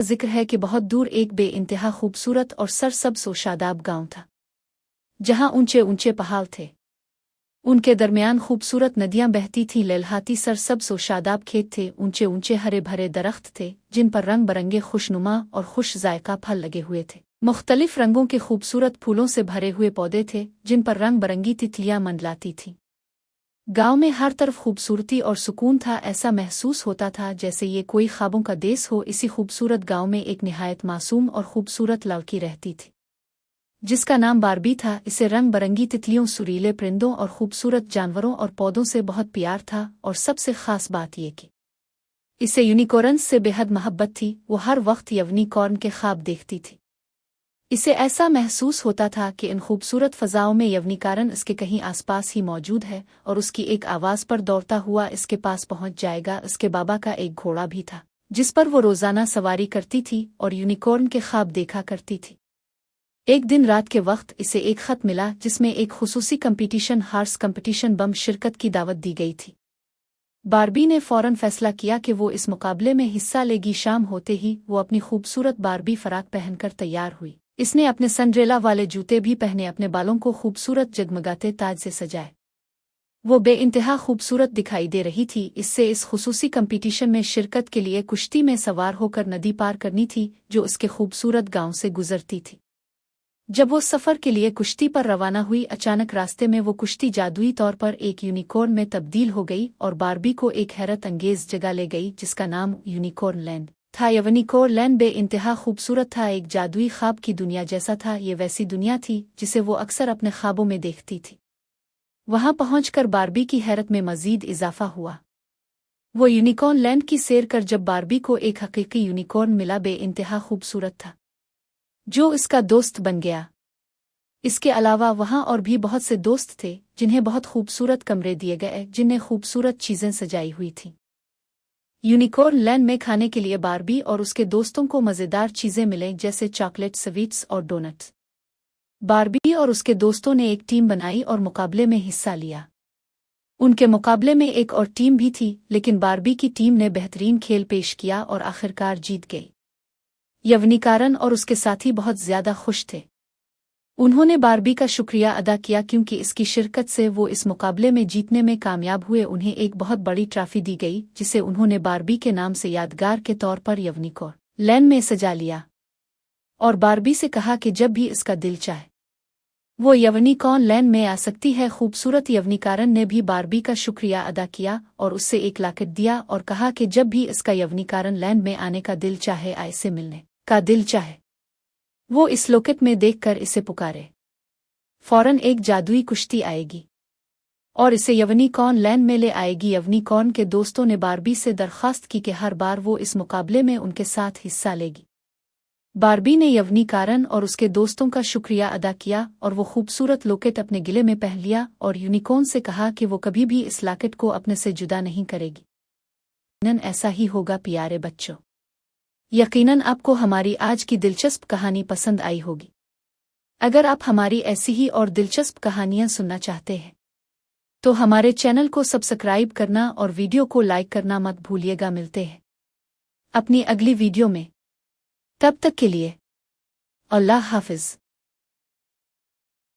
जिक्र है कि बहुत दूर एक बेइंतहा खूबसूरत और सरसब्ज़ व शादाब गांव था, जहां ऊंचे ऊंचे पहाड़ थे। उनके दरमियान खूबसूरत नदियां बहती थीं, लहलहाती सरसब्ज़ व शादाब खेत थे, ऊंचे ऊंचे हरे भरे दरख्त थे जिन पर रंग बरंगे खुशनुमा और खुश जायका फल लगे हुए थे। मुख्तलिफ रंगों के खूबसूरत फूलों से भरे हुए पौधे थे जिन पर रंग बरंगी तितलियां मंडलाती थीं। गांव में हर तरफ खूबसूरती और सुकून था, ऐसा महसूस होता था जैसे ये कोई ख्वाबों का देश हो। इसी खूबसूरत गांव में एक निहायत मासूम और खूबसूरत लड़की रहती थी जिसका नाम बारबी था। इसे रंग बरंगी तितलियों, सुरीले परिंदों और खूबसूरत जानवरों और पौधों से बहुत प्यार था, और सबसे खास बात यह कि इसे यूनिकॉर्न्स से बेहद मोहब्बत थी। वो हर वक्त यूनिकॉर्न के ख्वाब देखती थी। इसे ऐसा महसूस होता था कि इन खूबसूरत फ़ज़ाओं में यूनिकॉर्न इसके कहीं आसपास ही मौजूद है और उसकी एक आवाज़ पर दौड़ता हुआ इसके पास पहुंच जाएगा। इसके बाबा का एक घोड़ा भी था जिस पर वो रोज़ाना सवारी करती थी और यूनिकॉर्न के ख्वाब देखा करती थी। एक दिन रात के वक्त इसे एक ख़त मिला जिसमें एक खुसूसी कंपटीशन, हार्स कंपटीशन बम शिरकत की दावत दी गई थी। बारबी ने फ़ौरन फैसला किया कि वो इस मुकाबले में हिस्सा लेगी। शाम होते ही वो अपनी खूबसूरत बारबी फ़राक पहनकर तैयार हुई। इसने अपने सनड्रेला वाले जूते भी पहने, अपने बालों को खूबसूरत जगमगाते ताज से सजाए। वो बेइंतहा खूबसूरत दिखाई दे रही थी। इससे इस खुसूसी कंपटीशन में शिरकत के लिए कुश्ती में सवार होकर नदी पार करनी थी जो उसके खूबसूरत गांव से गुजरती थी। जब वो सफ़र के लिए कुश्ती पर रवाना हुई, अचानक रास्ते में वो कुश्ती जादुई तौर पर एक यूनिकॉर्न में तब्दील हो गई और बारबी को एक हैरत अंगेज जगह ले गई जिसका नाम यूनिकॉर्न लैंड था। यूनिकॉर्न लैंड बेइंतहा खूबसूरत था, एक जादुई ख्वाब की दुनिया जैसा था। ये वैसी दुनिया थी जिसे वो अक्सर अपने ख्वाबों में देखती थी। वहां पहुंचकर बारबी की हैरत में मजीद इजाफा हुआ। वो यूनिकॉर्न लैंड की सैर कर जब बारबी को एक हकीकी यूनिकॉर्न मिला, बेइंतहा खूबसूरत था, जो इसका दोस्त बन गया। इसके अलावा वहां और भी बहुत से दोस्त थे जिन्हें बहुत खूबसूरत कमरे दिए गए जिनमें खूबसूरत चीजें सजाई हुई थीं। यूनिकॉर्न लैंड में खाने के लिए बारबी और उसके दोस्तों को मज़ेदार चीजें मिलें जैसे चॉकलेट, स्वीट्स और डोनट्स। बारबी और उसके दोस्तों ने एक टीम बनाई और मुकाबले में हिस्सा लिया। उनके मुकाबले में एक और टीम भी थी, लेकिन बारबी की टीम ने बेहतरीन खेल पेश किया और आखिरकार जीत गई। यूनिकॉर्न और उसके साथी बहुत ज्यादा खुश थे। उन्होंने बारबी का शुक्रिया अदा किया क्योंकि इसकी शिरकत से वो इस मुकाबले में जीतने में कामयाब हुए। उन्हें एक बहुत बड़ी ट्रॉफी दी गई जिसे उन्होंने बारबी के नाम से यादगार के तौर पर यूनिकॉर्न लैंड में सजा लिया, और बारबी से कहा कि जब भी इसका दिल चाहे वो यूनिकॉर्न लैंड में आ सकती है। खूबसूरत यूनिकॉर्न ने भी बारबी का शुक्रिया अदा किया और उससे एक लॉकेट दिया और कहा कि जब भी इसका यूनिकॉर्न लैंड में आने का दिल चाहे, आए से मिलने का दिल चाहे, वो इस लॉकेट में देखकर इसे पुकारे, फौरन एक जादुई कुश्ती आएगी और इसे यूनिकॉर्न लैंड में ले आएगी। यूनिकॉर्न के दोस्तों ने बारबी से दरख्वास्त की कि हर बार वो इस मुकाबले में उनके साथ हिस्सा लेगी। बारबी ने यूनिकॉर्न और उसके दोस्तों का शुक्रिया अदा किया और वो खूबसूरत लॉकेट अपने गिले में पहन लिया और यूनिकॉर्न से कहा कि वो कभी भी इस लॉकेट को अपने से जुदा नहीं करेगी। यकीनन ऐसा ही होगा प्यारे बच्चों। यकीनन आपको हमारी आज की दिलचस्प कहानी पसंद आई होगी। अगर आप हमारी ऐसी ही और दिलचस्प कहानियां सुनना चाहते हैं तो हमारे चैनल को सब्सक्राइब करना और वीडियो को लाइक करना मत भूलिएगा। मिलते हैं अपनी अगली वीडियो में, तब तक के लिए अल्लाह हाफिज।